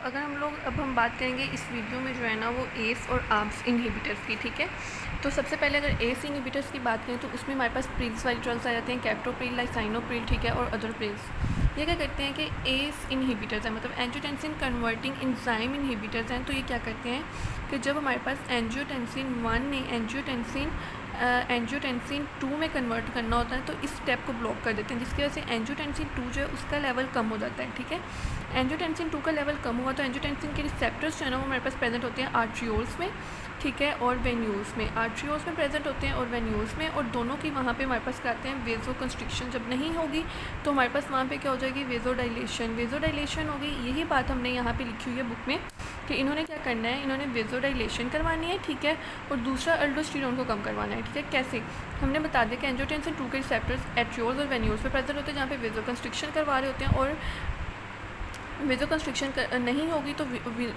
अगर अब हम बात करेंगे इस वीडियो में जो है ना वो एस और आर्म्स इनहिबिटर्स की, ठीक है। तो सबसे पहले अगर एस इनहिबिटर्स की बात करें तो उसमें हमारे पास प्रिल्स वाली ड्रग्स आ जाते हैं, कैप्टोप्रिल, लाइसाइनोप्रिल, ठीक है, और अदर प्रिल्स। ये क्या करते हैं कि एस इनहिबिटर्स हैं, मतलब एंजियोटेंसिन कन्वर्टिंग एंजाइम इनहिबिटर्स हैं। तो ये क्या करते हैं कि जब हमारे पास एंजियोटेंसिन 1 ने एंजियोटेंसिन 2 में कन्वर्ट करना होता है तो इस स्टेप को ब्लॉक कर देते हैं, जिसकी वजह से एंजियोटेंसिन 2 जो है उसका लेवल कम हो जाता है, ठीक है। एंजियोटेंसिन 2 का लेवल कम हुआ तो एंजियोटेंसिन के रिसेप्टर्स जो है ना वो हमारे पास प्रेजेंट होते हैं आर्ट्रियोल्स में, ठीक है, और वेन्यूल्स में। आर्ट्रियोल्स में प्रेजेंट होते हैं और वेन्यूल्स में, और दोनों की वहाँ पे हमारे पास क्या आते हैं, वेजो कंस्ट्रिक्शन जब नहीं होगी तो हमारे पास वहाँ पे क्या हो जाएगी, वेजो डायलेशन होगी। यही बात हमने यहाँ पे लिखी हुई है बुक में कि इन्होंने क्या करना है, इन्होंने वेजो डायलेशन करवानी है, ठीक है, और दूसरा अल्डोस्टेरोन को कम करवाना है, ठीक है। कैसे, हमने बता दिया कि एंजियोटेंसिन 2 के रिसेप्टर्स एट्रियोल्स और वेन्यूल्स पे प्रेजेंट होते हैं जहाँ पे वेजो कंस्ट्रिक्शन करवा रहे होते हैं, और वेजो कंस्ट्रिक्शन नहीं होगी तो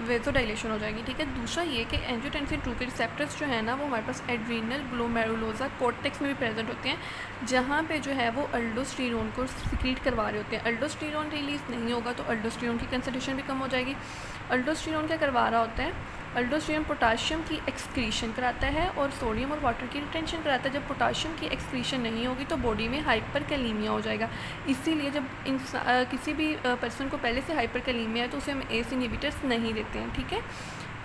वेजो डायलेशन हो जाएगी, ठीक है। दूसरा ये कि एंजियोटेंसिन 2 के रिसेप्टर्स जो है ना वो हमारे पास एड्रीनल ग्लोमेरुलोसा कॉर्टेक्स में भी प्रेजेंट होते हैं जहाँ पे जो है वो अल्डोस्टेरोन को सिक्रीट करवा रहे होते हैं। अल्डोस्टेरोन रिलीज नहीं होगा तो अल्डोस्टेरोन की कंसंट्रेशन भी कम हो जाएगी। अल्डोस्टेरोन क्या करवा रहा होता है, अल्डोस्टेरोन पोटाशियम की एक्सक्रीशन कराता है और सोडियम और वाटर की रिटेंशन कराता है। जब पोटाशियम की एक्सक्रीशन नहीं होगी तो बॉडी में हाइपरकैलीमिया हो जाएगा। इसीलिए जब किसी भी पर्सन को पहले से हाइपरकैलीमिया है तो उसे हम एस इनहिबिटर्स नहीं देते हैं, ठीक है।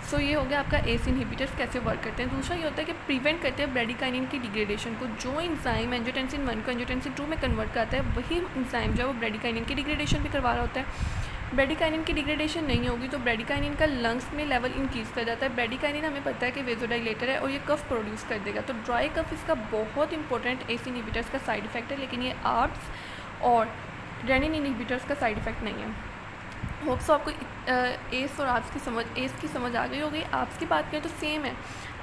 सो ये हो गया आपका एस इनहिबिटर्स कैसे वर्क करते हैं। दूसरा ये होता है कि प्रिवेंट करते हैं ब्रेडिकाइनिन की डिग्रेडेशन को। जो इंजाइम एंजियोटेंसिन 1 को एंजियोटेंसिन 2 में कन्वर्ट करता है वही इंजाइम जो है वो ब्रेडिकाइनिन की डिग्रेडेशन भी करवा रहा होता है। ब्रेडिकाइनिन की डिग्रेडेशन नहीं होगी तो ब्रेडिकाइनिन का लंग्स में लेवल इंक्रीज़ कर जाता है। ब्रेडिकाइनिन हमें पता है कि वेजोडाइलेटर है और ये कफ प्रोड्यूस कर देगा, तो ड्राई कफ इसका बहुत इंपॉर्टेंट एस इनहिबिटर्स का साइड इफेक्ट है, लेकिन ये आर्ब्स और रेनिन इनहिबिटर्स का साइड इफेक्ट नहीं है। होप्स आपको एस और आर्ब्स की समझ, एस की समझ आ गई होगी। आर्ब्स की बात करें तो सेम है,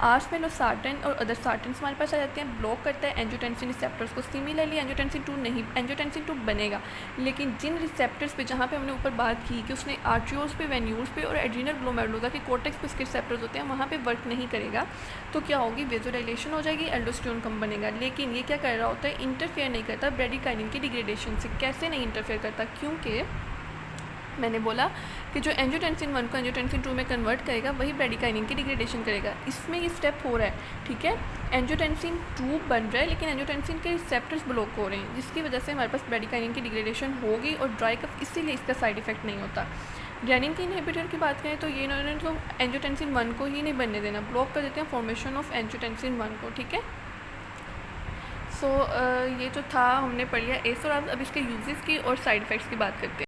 आर्ब्स में लोसार्टन और अदर सार्टन्स हमारे पास आ जाते हैं, ब्लॉक करता है एंजियोटेंसिन रिसेप्टर्स को। सिमिलरली एंजियोटेंसिन 2 नहीं, एंजियोटेंसिन 2 बनेगा, लेकिन जिन रिसेप्टर्स पे, जहाँ पे हमने ऊपर बात की कि उसने आर्ट्रियोल्स पे, वेन्यूल्स पे और एड्रीनल ग्लोमेरुलोसा के कॉर्टेक्स पे उसके रिसेप्टर्स होते हैं, वहाँ पे वर्क नहीं करेगा तो क्या होगी, वेजोडाइलेशन हो जाएगी, एल्डोस्टेरोन कम बनेगा। लेकिन ये क्या कर रहा होता है, इंटरफेयर नहीं करता ब्रेडिकाइनिन की डिग्रेडेशन से। कैसे नहीं इंटरफेयर करता, क्योंकि मैंने बोला कि जो एंजियोटेंसिन 1 को एंजियोटेंसिन 2 में कन्वर्ट करेगा वही ब्रेडिकाइनिन की डिग्रेडेशन करेगा। इसमें ये स्टेप हो रहा है, ठीक है। एंजियोटेंसिन 2 बन रहा है लेकिन एंजियोटेंसिन के रिसेप्टर्स ब्लॉक हो रहे हैं, जिसकी वजह से हमारे पास ब्रेडिकाइनिन की डिग्रेडेशन होगी और ड्राई कफ, इसीलिए इसका साइड इफेक्ट नहीं होता। रेनिन के इनहिबिटर की बात करें तो ये इन्होंने तो एंजियोटेंसिन 1 को ही नहीं बनने देना, ब्लॉक कर देते हैं फॉर्मेशन ऑफ एंजियोटेंसिन 1 को, ठीक है। सो ये जो था हमने पढ़ लिया एस और अब इसके यूजेस की और साइड इफ़ेक्ट्स की बात करते हैं।